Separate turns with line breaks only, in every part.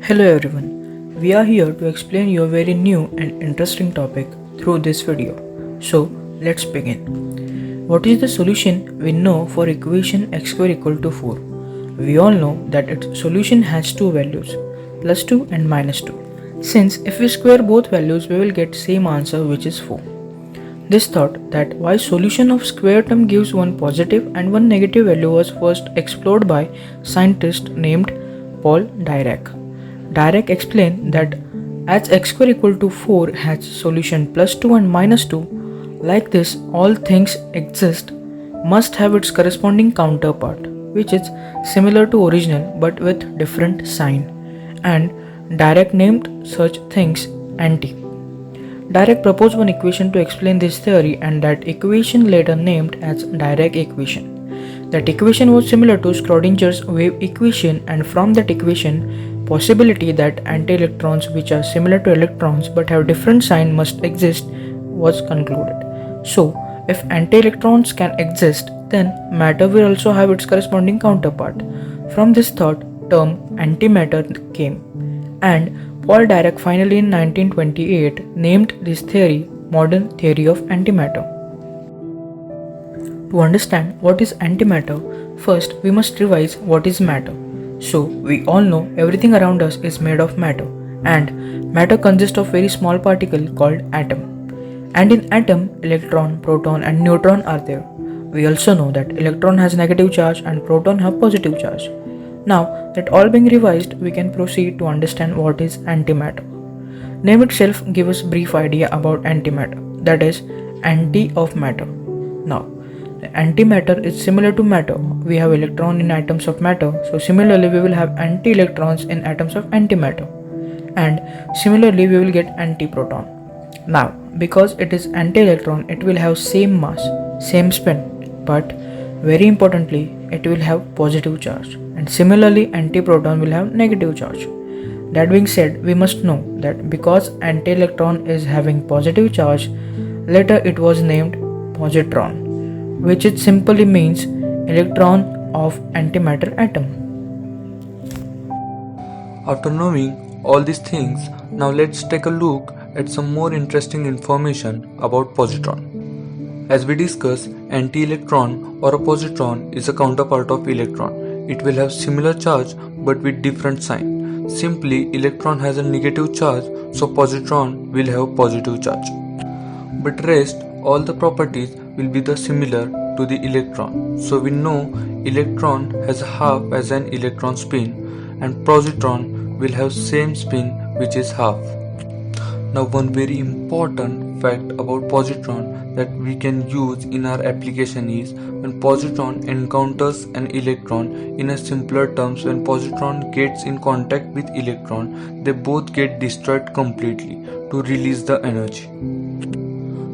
Hello everyone, we are here to explain you a very new and interesting topic through this video. So let's begin. What is the solution we know for equation x square equal to 4? We all know that its solution has two values, plus 2 and minus 2. Since if we square both values we will get same answer which is 4. This thought that why solution of square term gives one positive and one negative value was first explored by scientist named Paul Dirac. Dirac explained that as x square equal to 4 has solution plus 2 and minus 2, like this all things exist must have its corresponding counterpart which is similar to original but with different sign, and Dirac named such things anti. Dirac proposed one equation to explain this theory, and that equation later named as Dirac equation. That equation was similar to Schrodinger's wave equation, and from that equation, possibility that anti-electrons which are similar to electrons but have different sign must exist was concluded. So, if anti-electrons can exist, then matter will also have its corresponding counterpart. From this thought, term antimatter came, and Paul Dirac finally in 1928 named this theory modern theory of antimatter. To understand what is antimatter, first we must revise what is matter. So we all know everything around us is made of matter, and matter consists of very small particle called atom. And in atom, electron, proton and neutron are there. We also know that electron has negative charge and proton have positive charge. Now that all being revised, we can proceed to understand what is antimatter. Name itself gives us brief idea about antimatter, that is anti of matter. Now antimatter is similar to matter. We have electron in atoms of matter, so similarly we will have anti-electrons in atoms of antimatter, and similarly we will get antiproton. Now because it is anti-electron, it will have same mass, same spin, but very importantly it will have positive charge, and similarly antiproton will have negative charge. That being said, we must know that because anti-electron is having positive charge, later it was named positron, which it simply means electron of antimatter atom.
After knowing all these things, now let's take a look at some more interesting information about positron. As we discussed, anti-electron or a positron is a counterpart of electron. It will have similar charge but with different sign. Simply, electron has a negative charge, so positron will have positive charge. But rest, all the properties will be the similar to the electron. So we know electron has half as an electron spin, and positron will have same spin which is half. Now one very important fact about positron that we can use in our application is when positron encounters an electron, in a simpler terms, when positron gets in contact with electron, they both get destroyed completely to release the energy.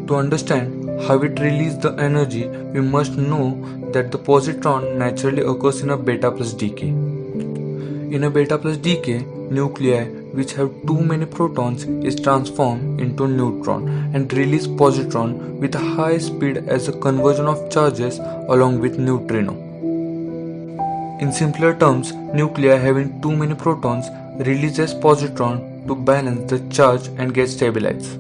To understand how it releases the energy, we must know that the positron naturally occurs in a beta plus decay. In a beta plus decay, nuclei which have too many protons is transformed into neutron and release positron with a high speed as a conversion of charges along with neutrino. In simpler terms, nuclei having too many protons releases positron to balance the charge and get stabilized.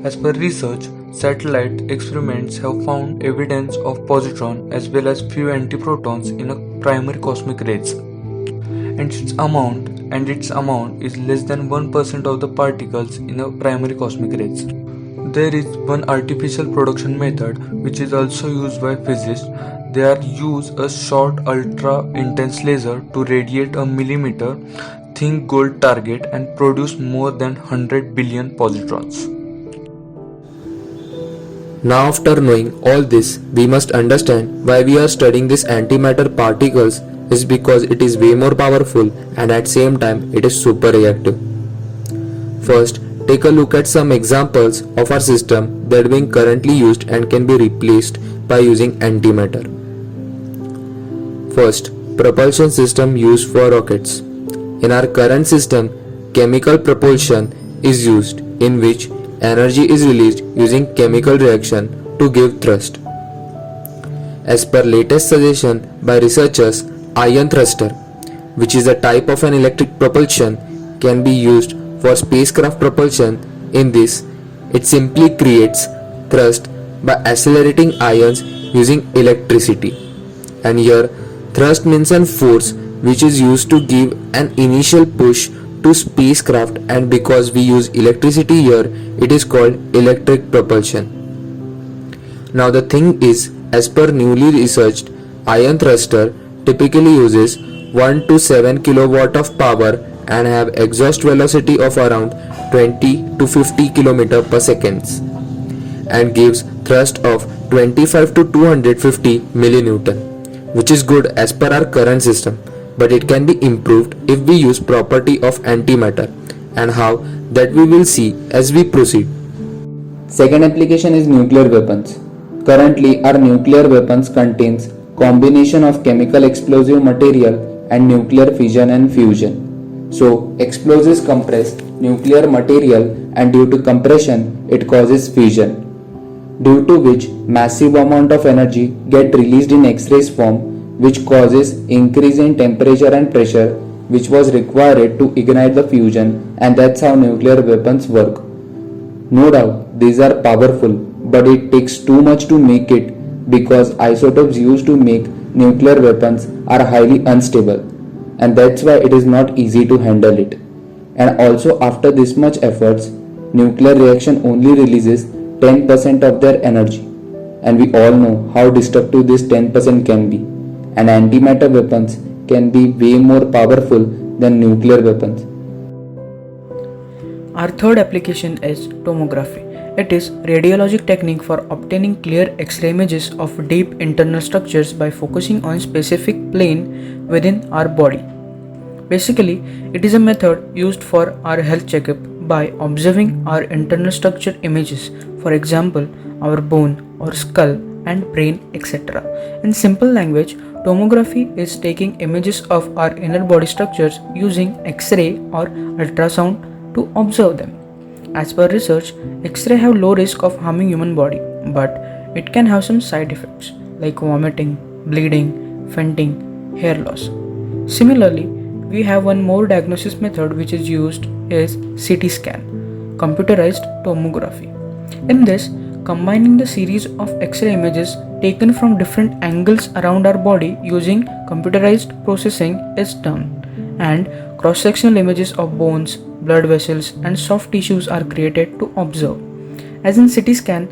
As per research, satellite experiments have found evidence of positron as well as few antiprotons in a primary cosmic rays, and its amount is less than 1% of the particles in a primary cosmic rays. There is one artificial production method which is also used by physicists. They are use a short ultra intense laser to radiate a millimeter thin gold target and produce more than 100 billion positrons.
Now after knowing all this, we must understand why we are studying these antimatter particles is because it is way more powerful and at same time it is super reactive. First, take a look at some examples of our system that are being currently used and can be replaced by using antimatter. First, propulsion system used for rockets. In our current system, chemical propulsion is used, in which energy is released using chemical reaction to give thrust. As per latest suggestion by researchers, ion thruster, which is a type of an electric propulsion, can be used for spacecraft propulsion. In this, it simply creates thrust by accelerating ions using electricity. And here, thrust means an force which is used to give an initial push to spacecraft, and because we use electricity here, it is called electric propulsion. Now the thing is, as per newly researched, ion thruster typically uses 1 to 7 kilowatt of power and have exhaust velocity of around 20 to 50 km per seconds and gives thrust of 25 to 250 millinewton, which is good as per our current system, but it can be improved if we use property of antimatter, and how that we will see as we proceed.
Second application is nuclear weapons. Currently, our nuclear weapons contains combination of chemical explosive material and nuclear fission and fusion. So, explosives compress nuclear material, and due to compression, it causes fission, due to which massive amount of energy get released in X-rays form, which causes increase in temperature and pressure, which was required to ignite the fusion, and that's how nuclear weapons work. No doubt, these are powerful, but it takes too much to make it, because isotopes used to make nuclear weapons are highly unstable, and that's why it is not easy to handle it. And also, after this much efforts, nuclear reaction only releases 10% of their energy, and we all know how destructive this 10% can be, and antimatter weapons can be way more powerful than nuclear weapons.
Our third application is tomography. It is radiologic technique for obtaining clear X-ray images of deep internal structures by focusing on specific plane within our body. Basically, it is a method used for our health checkup by observing our internal structure images, for example, our bone or skull and brain, etc. In simple language, tomography is taking images of our inner body structures using X-ray or ultrasound to observe them. As per research, X-ray have low risk of harming human body, but it can have some side effects like vomiting, bleeding, fainting, hair loss. Similarly, we have one more diagnosis method which is used is CT scan, computerized tomography. In this, combining the series of X-ray images taken from different angles around our body using computerized processing is done, and cross-sectional images of bones, blood vessels and soft tissues are created to observe. As in CT scan,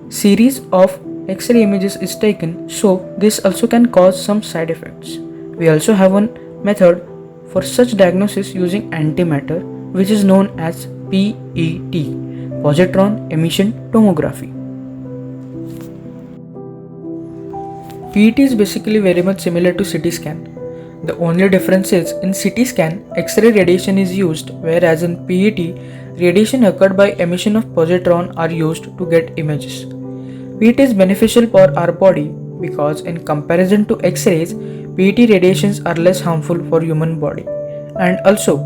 series of X-ray images is taken, so this also can cause some side effects. We also have one method for such diagnosis using antimatter, which is known as PET, positron emission tomography. PET is basically very much similar to CT scan. The only difference is in CT scan, X-ray radiation is used, whereas in PET, radiation occurred by emission of positron are used to get images. PET is beneficial for our body because in comparison to X-rays, PET radiations are less harmful for human body. And also,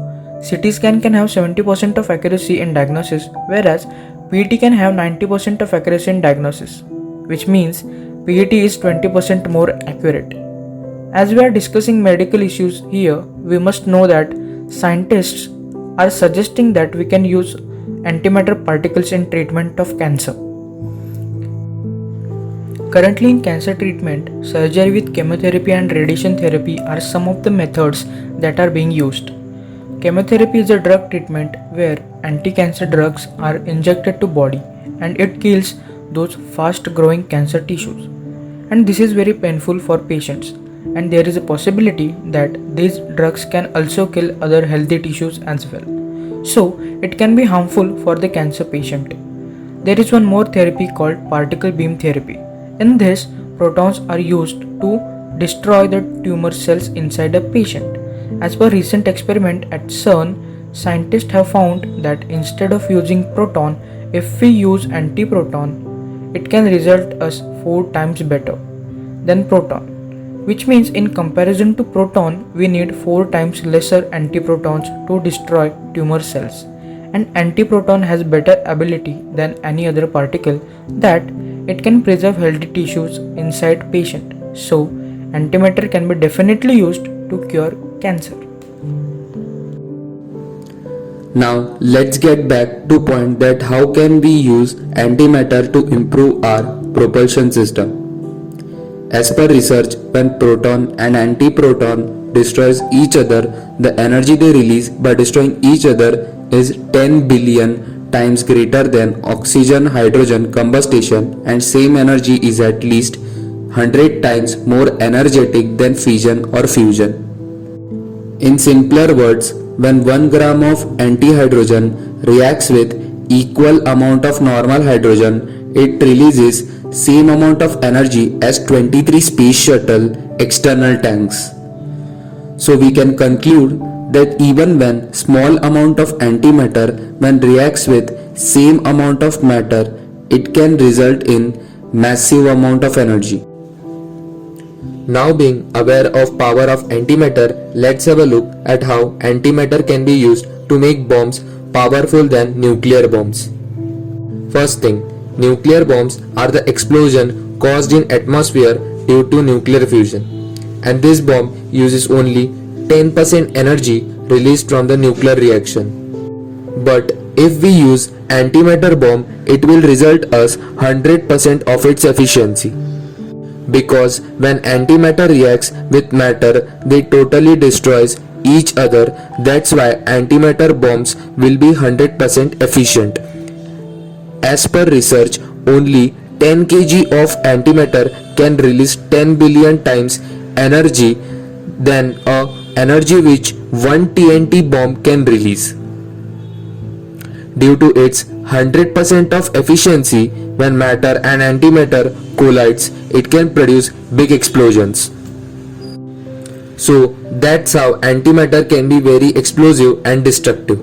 CT scan can have 70% of accuracy in diagnosis, whereas PET can have 90% of accuracy in diagnosis, which means PET is 20% more accurate. As we are discussing medical issues here, we must know that scientists are suggesting that we can use antimatter particles in treatment of cancer. Currently in cancer treatment, surgery with chemotherapy and radiation therapy are some of the methods that are being used. Chemotherapy is a drug treatment where anti-cancer drugs are injected to body and it kills those fast growing cancer tissues. And this is very painful for patients, and there is a possibility that these drugs can also kill other healthy tissues as well. So it can be harmful for the cancer patient. There is one more therapy called particle beam therapy. In this, protons are used to destroy the tumor cells inside a patient. As per recent experiment at CERN, scientists have found that instead of using proton, if we use antiproton, it can result us 4 times better than proton, which means in comparison to proton, we need 4 times lesser antiprotons to destroy tumor cells. And antiproton has better ability than any other particle that it can preserve healthy tissues inside patient. So, antimatter can be definitely used to cure cancer.
Now let's get back to point that how can we use antimatter to improve our propulsion system. As per research, when proton and antiproton destroys each other, the energy they release by destroying each other is 10 billion times greater than oxygen hydrogen combustion, and same energy is at least 100 times more energetic than fission or fusion. In simpler words, when 1 gram of antihydrogen reacts with equal amount of normal hydrogen, it releases same amount of energy as 23 space shuttle external tanks. So we can conclude that even when small amount of antimatter when reacts with same amount of matter, it can result in massive amount of energy. Now being aware of power of antimatter, let's have a look at how antimatter can be used to make bombs powerful than nuclear bombs. First thing, nuclear bombs are the explosion caused in atmosphere due to nuclear fusion, and this bomb uses only 10% energy released from the nuclear reaction. But if we use antimatter bomb, it will result us 100% of its efficiency. Because when antimatter reacts with matter, they totally destroys each other. That's why antimatter bombs will be 100% efficient. As per research, only 10 kg of antimatter can release 10 billion times energy than a energy which 1 TNT bomb can release. Due to its 100% of efficiency, when matter and antimatter collides, it can produce big explosions. So that's how antimatter can be very explosive and destructive.